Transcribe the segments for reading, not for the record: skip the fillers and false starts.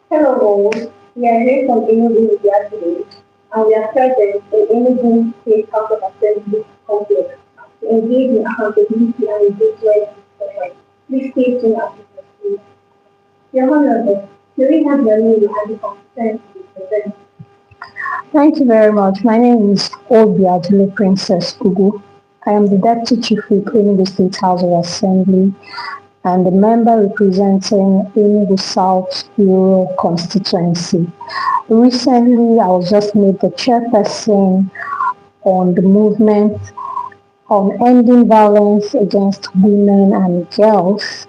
Hello, we are here from Enugu Media Village, and we are present in Enugu State House of Assembly complex to engage in accountability and engagement discussion. Please stay tuned as we proceed. Your Honourable, do we have your name and the constituency to present? Thank you very much. My name is Obiajulu Princess Ugwu. I am the Deputy Chief Whip Enugu State House of Assembly and the member representing Enugu South Rural Constituency. Recently, I was just made the chairperson on the movement on ending violence against women and girls.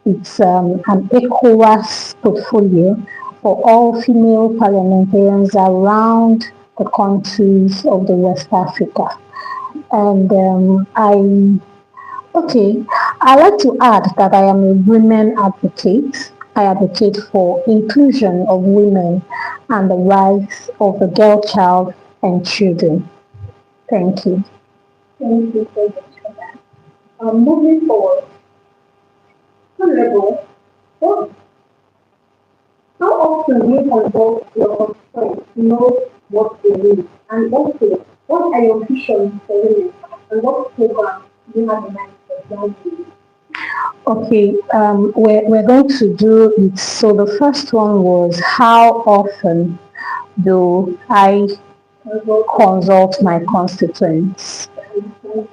It's an ECOWAS portfolio for all female parliamentarians around the countries of the West Africa. And I like to add that I am a women advocate. I advocate for inclusion of women and the rights of the girl child and children. Thank you. Thank you so much for that. Moving forward, Honourable, how often do you consult your constituents to know what they need? And also, what are your visions for women and what programs do you have in mind for young women? Okay, we're going to do it. So the first one was, how often do I consult my constituents?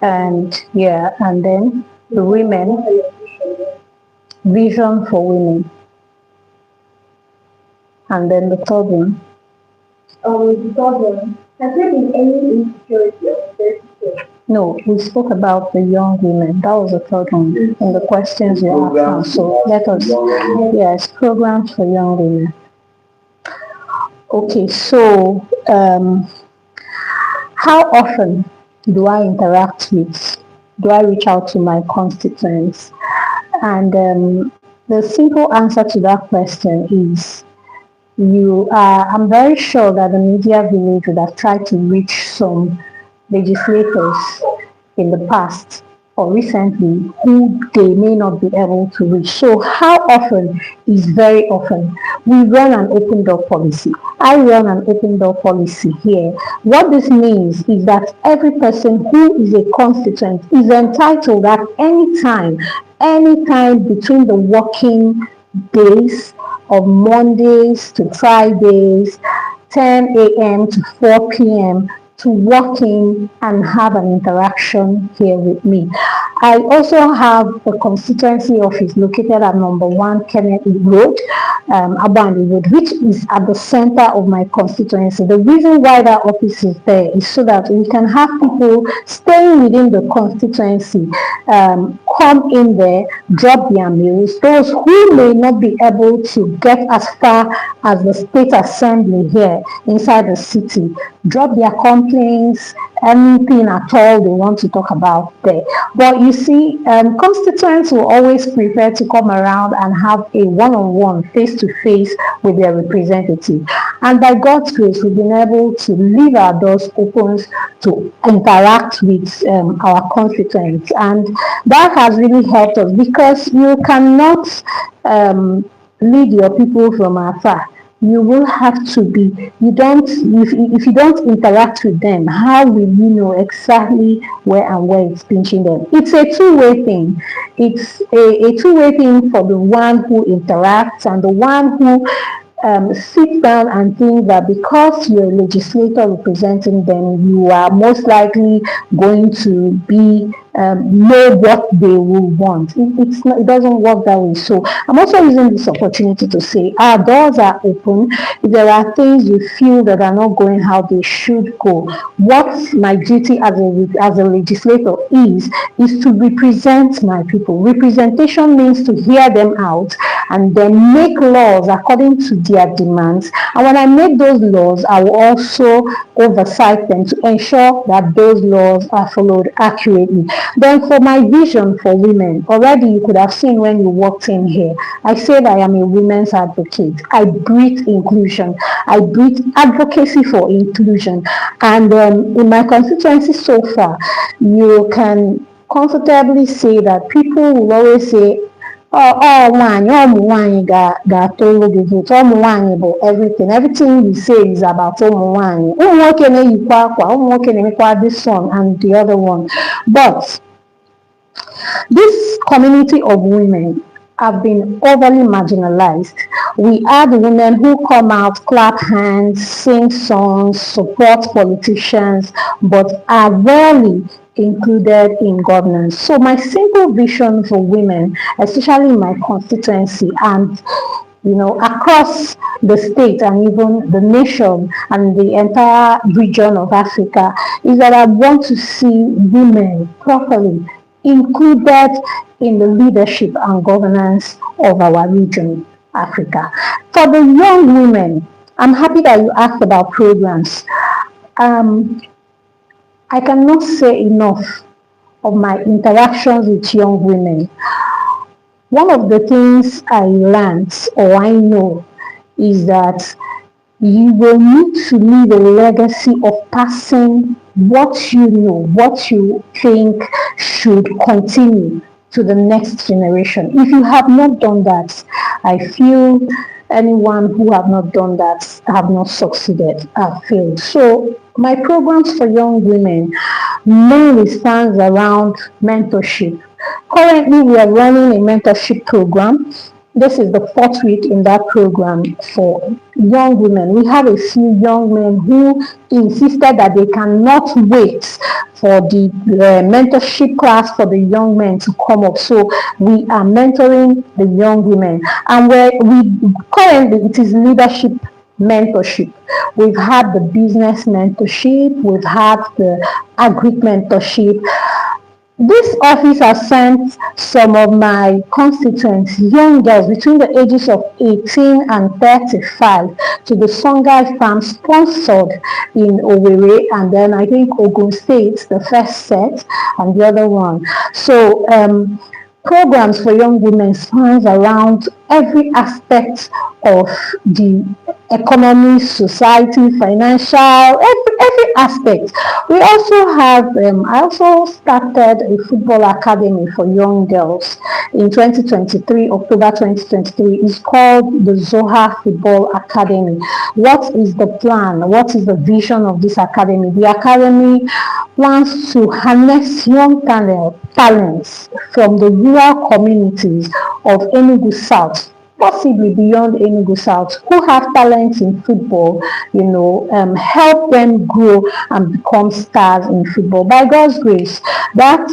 And then the women, vision for women. And then the third one. The third one, has there been any insecurity or diversity? No, we spoke about the young women. That was the third one in the questions you asked. So let us, yes, programs for young women. Okay, so how often do I interact with, do I reach out to my constituents? And the simple answer to that question is, I'm very sure that the Media Village would have tried to reach some legislators in the past or recently who they may not be able to reach. So how often is very often. We run an open door policy. I run an open door policy here. What this means is that every person who is a constituent is entitled at any time between the working days of Mondays to Fridays, 10 a.m. to 4 p.m. to walk in and have an interaction here with me. I also have a constituency office located at number 1 Kennedy Road, Abandi Road, which is at the center of my constituency. The reason why that office is there is so that we can have people staying within the constituency, come in there, drop their mails. Those who may not be able to get as far as the state assembly here inside the city, drop their complaints, anything at all they want to talk about there. But you see, constituents will always prefer to come around and have a one-on-one, face-to-face with their representative. And by God's grace, we've been able to leave our doors open to interact with our constituents. And that has really helped us, because you cannot lead your people from afar. You will have to be, if you don't interact with them, how will you know exactly where it's pinching them? It's a two-way thing. It's a two-way thing for the one who interacts and the one who sit down and think that because you're a legislator representing them, you are most likely going to be know what they will want. It doesn't work that way. So I'm also using this opportunity to say our doors are open. If there are things you feel that are not going how they should go, what my duty as a legislator is to represent my people. Representation means to hear them out and then make laws according to their demands. And when I make those laws, I will also oversight them to ensure that those laws are followed accurately. Then for my vision for women, already you could have seen when you walked in here, I said I am a women's advocate. I breathe inclusion. I breathe advocacy for inclusion. And in my constituency so far, you can comfortably say that people will always say, nwaanyị ụmụ nwaanyị ga-atụrụ gị vote, ụmụ nwaanyị bụ everything you say is about ụmụ nwaanyị. Ụmụ nwoke na-eyikwa akwa, ụmụ nwoke na-emekwa this one and the other one. But this community of women have been overly marginalized. We are the women who come out, clap hands, sing songs, support politicians, but are rarely included in governance. So my simple vision for women, especially in my constituency and across the state and even the nation and the entire region of Africa, is that I want to see women properly included in the leadership and governance of our region, Africa. For the young women, I'm happy that you asked about programs. I cannot say enough of my interactions with young women. One of the things I learned or I know is that you will need to leave a legacy of passing what you know, what you think should continue to the next generation. If you have not done that, I feel anyone who have not done that have not succeeded, have failed. So my programs for young women mainly stands around mentorship. Currently, we are running a mentorship program. This is the 4th week in that program for young women. We have a few young men who insisted that they cannot wait for the mentorship class for the young men to come up. So we are mentoring the young women. And currently it is leadership mentorship. We've had the business mentorship. We've had the agri mentorship. This office has sent some of my constituents, young girls between the ages of 18 and 35, to the Songhai farm sponsored in Owerri, and then I think Ogun State, the first set, and the other one. So programs for young women spans around every aspect of the economy, society, financial, every aspect. We also have, I also started a football academy for young girls in 2023, October 2023. It's called the Zoha Football Academy. What is the plan? What is the vision of this academy? The academy plans to harness young talents from the rural communities of Enugu South, possibly beyond Enugu South, who have talents in football, help them grow and become stars in football. By God's grace, that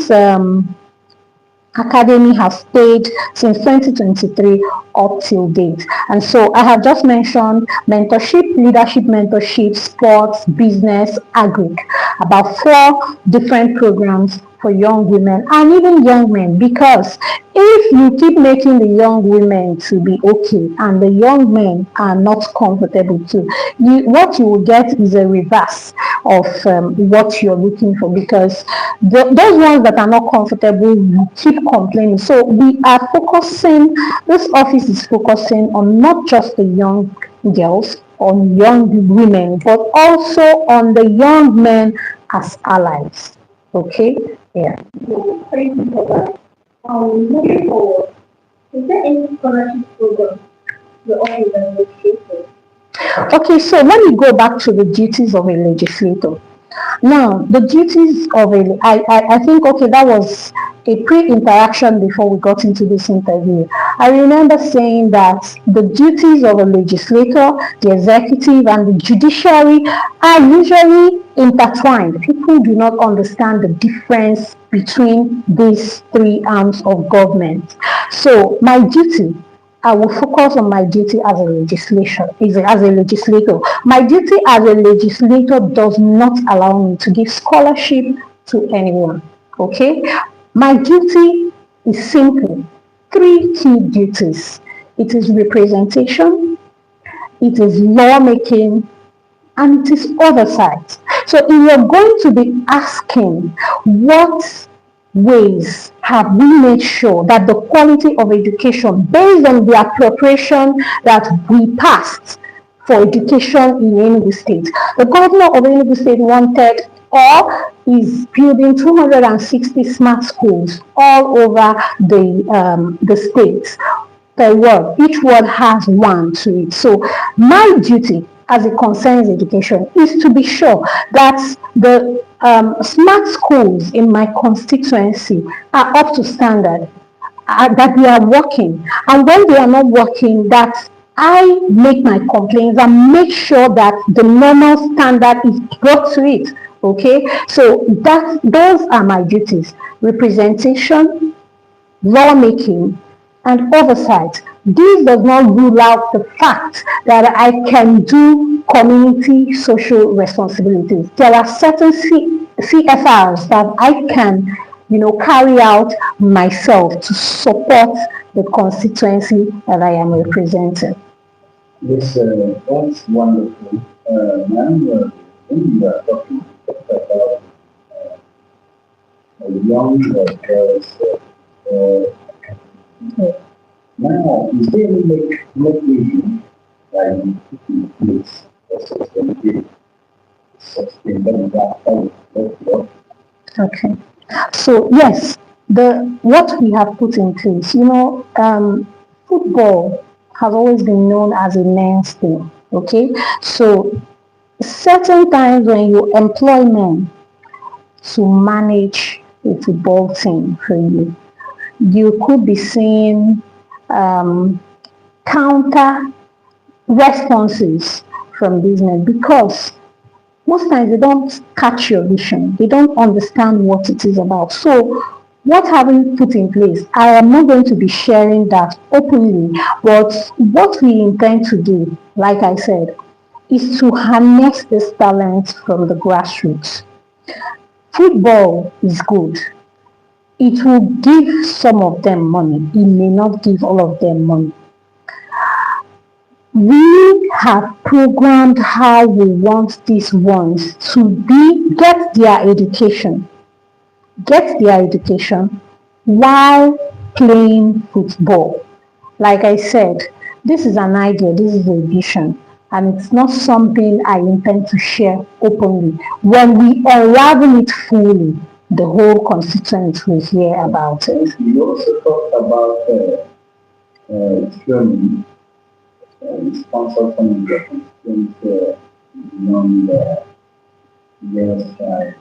academy has stayed since 2023 up till date. And so I have just mentioned mentorship, leadership mentorship, sports, business, agri, about 4 different programs for young women and even young men, because if you keep making the young women to be okay and the young men are not comfortable too, what you will get is a reverse of what you're looking for, because those ones that are not comfortable will keep complaining. So we are focusing, this office is focusing on not just the young girls, on young women, but also on the young men as allies. Okay? Yeah. Thank you for that. Moving forward, is there any scholarship program the office has negotiated? Okay, so let me go back to the duties of a legislator. Now, the duties of I think, okay, that was a pre-interaction before we got into this interview. I remember saying that the duties of a legislator, the executive, and the judiciary are usually intertwined. People do not understand the difference between these 3 arms of government. So my duty, I will focus on my duty as a legislator. My duty as a legislator does not allow me to give scholarship to anyone. Okay? My duty is simple. 3 key duties. It is representation, it is lawmaking, and it is oversight. So if you're going to be asking what ways have we made sure that the quality of education, based on the appropriation that we passed for education in Enugu State, the governor of Enugu State wanted, or is building 260 smart schools all over the state per ward. Each ward has one to it. So my duty as it concerns education is to be sure that the smart schools in my constituency are up to standard, that they are working. And when they are not working, that I make my complaints and make sure that the normal standard is brought to it. Okay, so those are my duties: representation, lawmaking, and oversight. This does not rule out the fact that I can do community social responsibilities. There are certain CFRs that I can, carry out myself to support the constituency that I am representing. Yes, that's wonderful. Now, when you are talking about young girls, now, is there any mechanism that you put in place for sustainability? Okay. So yes, what we have put in place, football has always been known as a men's thing. Okay. So certain times when you employ men to manage a football team for you, you could be seeing counter responses from these men, because most times they don't catch your vision. They don't understand what it is about. So what have we put in place? I am not going to be sharing that openly, but what we intend to do, like I said, is to harness this talent from the grassroots. Football is good. It will give some of them money. It may not give all of them money. We have programmed how we want these ones to get their education while playing football. Like I said, this is an idea, this is a vision, and it's not something I intend to share openly. When we unravel it fully, the whole constituency will hear about it. You also talked about training. Sponsor some of the constituency beyond the side.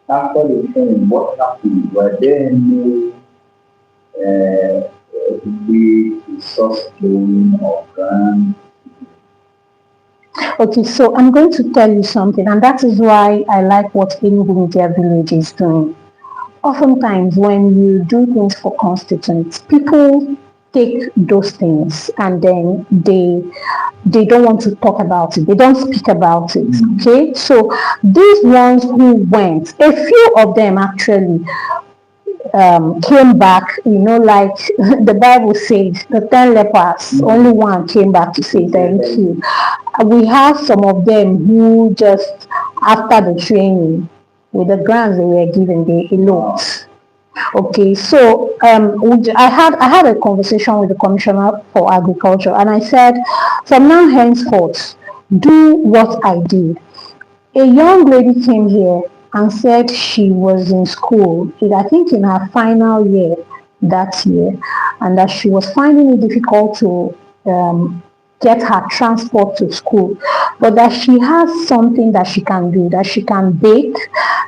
After the training, what happened? Were there any way to source loan or grant? Okay, so I'm going to tell you something, and that is why I like what Enugu Media Village is doing. Oftentimes, when you do things for constituents, people take those things and then they don't want to talk about it. They don't speak about it. Okay, so these ones who went, a few of them actually came back, like the Bible says, the 10 lepers, only one came back to say thank you. We have some of them who just, after the training, with the grants they were given, they eloped. Okay, so I had a conversation with the Commissioner for Agriculture, and I said, from now henceforth, do what I did. A young lady came here and said she was in school, I think in her final year that year, and that she was finding it difficult to get her transport to school, but that she has something that she can do, that she can bake,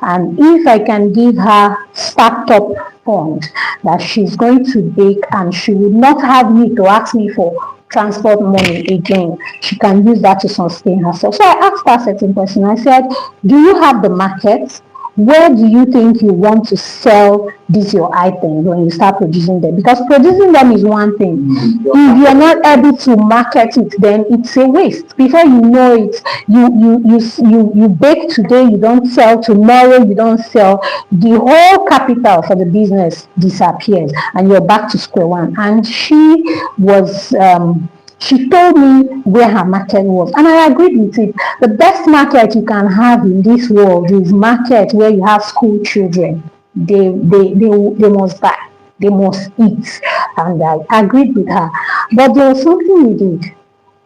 and if I can give her startup fund, that she's going to bake and she would not have need to ask me for transport money again. She can use that to sustain herself. So I asked her certain question. I said, do you have the market? Where do you think you want to sell these your items when you start producing them? Because producing them is one thing. If you're not able to market it, then it's a waste. Before you know it, you bake today, you don't sell, tomorrow you don't sell. The whole capital for the business disappears and you're back to square one. And she was she told me where her market was, and I agreed with it. The best market you can have in this world is market where you have school children. They must buy, they must eat, and I agreed with her. But there was something we did,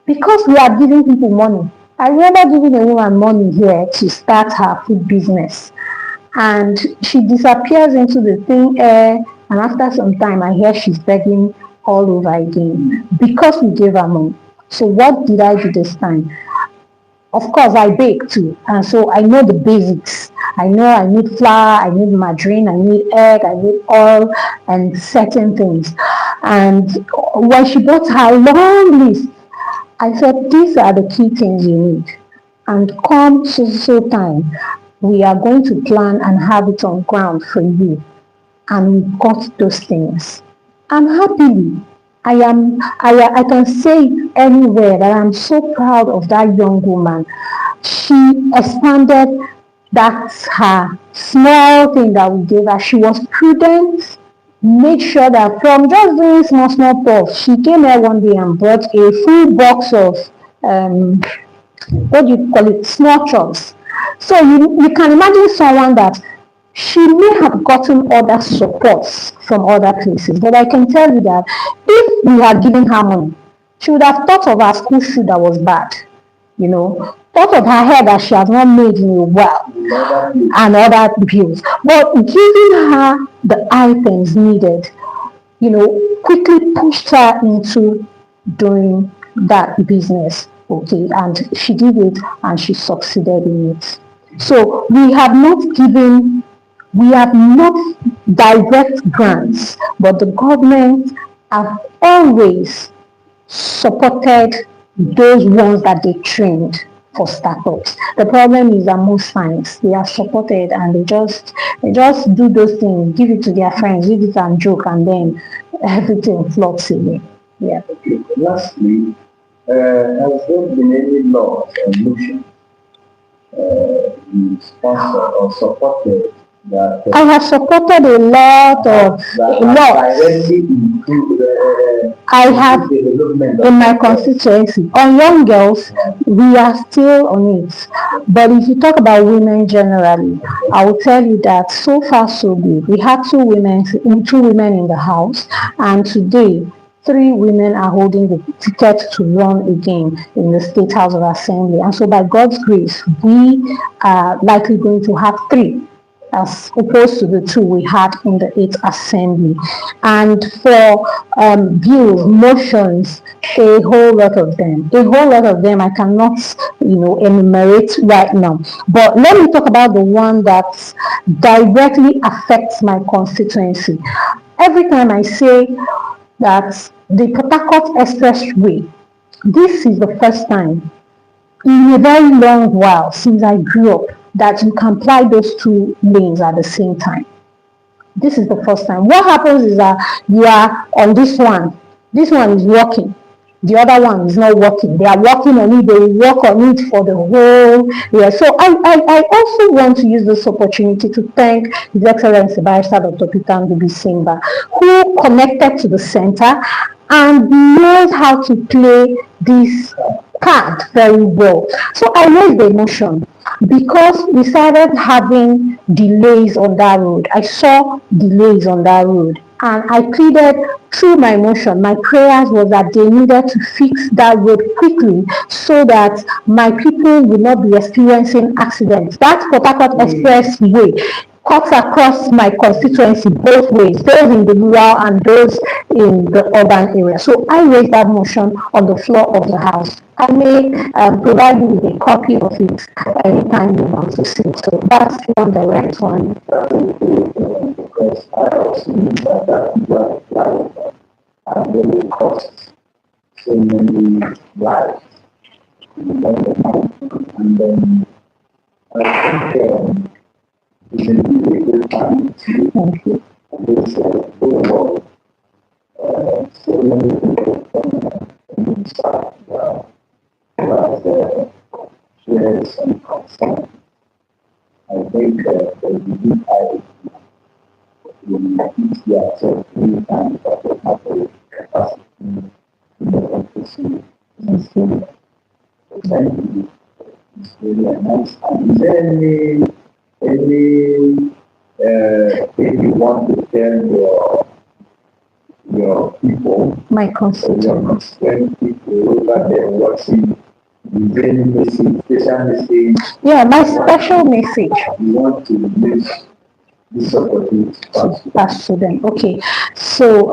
because we are giving people money. I remember giving a woman money here to start her food business, and she disappears into the thin air, and after some time I hear she's begging all over again because we gave her money. So what did I do this time? Of course, I bake too, and so I know the basics. I know I need flour, I need margarine, I need egg, I need oil, and certain things. And when she brought her long list, I said, these are the key things you need. And come so time, we are going to plan and have it on ground for you. And we got those things. And happily, I can say it anywhere that I'm so proud of that young woman. She expanded that her small thing that we gave her. She was prudent, made sure that from just doing small puffs, she came here one day and brought a full box of what do you call it, small chops. So you can imagine someone that she may have gotten other supports from other places, but I can tell you that if we had given her money, she would have thought of her school shoe that was bad, thought of her hair that she has not made in a while, and other bills. But giving her the items needed, quickly pushed her into doing that business. Okay, and she did it and she succeeded in it. So we have not direct grants, but the government have always supported those ones that they trained for startups. The problem is that most times they are supported and they just do those things, give it to their friends, use it and joke, and then everything floats away. Yeah. Okay. Lastly, has there been any laws or motion you sponsor or supported that I have supported a lot of directly improve I have development in my constituency. On young girls, we are still on it. But if you talk about women generally, I will tell you that so far so good. We had two women in the house, and today 3 women are holding the ticket to run again in the State House of Assembly. And so by God's grace, we are likely going to have 3 as opposed to the 2 we had in the 8th assembly. And for bills, motions, a whole lot of them I cannot enumerate right now. But let me talk about the one that directly affects my constituency. Every time I say that the Port Harcourt Expressway, this is the first time in a very long while since I grew up that you can ply those 2 lanes at the same time. This is the first time. What happens is that you are on this one is working, the other one is not working. They are working on it, they work on it for the whole year. So I also want to use this opportunity to thank His Excellency Barrister Dr. Peter Ngugi Simba, who connected to the center and knows how to play this card very well. So I raised the emotion because we started having delays on that road. I saw delays on that road, and I pleaded through my motion. My prayers was that they needed to fix that road quickly so that my people will not be experiencing accidents. That Port Harcourt Expressway cuts across my constituency both ways, those in the rural and those in the urban area. So I raised that motion on the floor of the House. I may provide you with a copy of it anytime you want to see it. So that's one direct one. Because I also know that really costs so many lives. And then I think it's a really good time to this overall. So many people from inside share some concern. I think the DI will teach themselves 3 times of the capital capacity in the country. Thank you. It's really a nice time. Is there any if you want to tell your people, my constituents, people over there watching Is there any message, special message Yeah, my special message you want to use this opportunity to pass? pass to them. Okay, so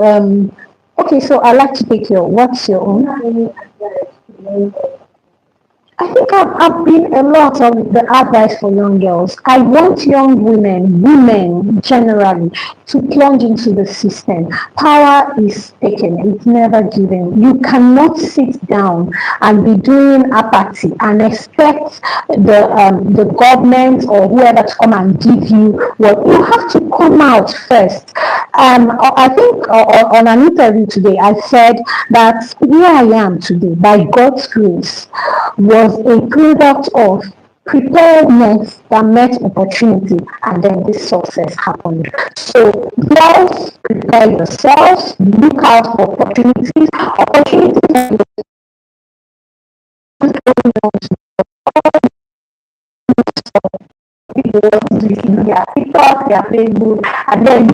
so I'd like to take what's your own? I think I've been a lot of the advice for young girls. I want young women generally, to plunge into the system. Power is taken, it's never given. You cannot sit down and be doing apathy and expect the government or whoever to come and give you what you have to come out first. I think on an interview today, I said that where I am today, by God's grace, was a product of preparedness that met opportunity, and then this success happened. So girls, prepare yourselves, look out for opportunities. Opportunities people, their TikTok, their Facebook, and then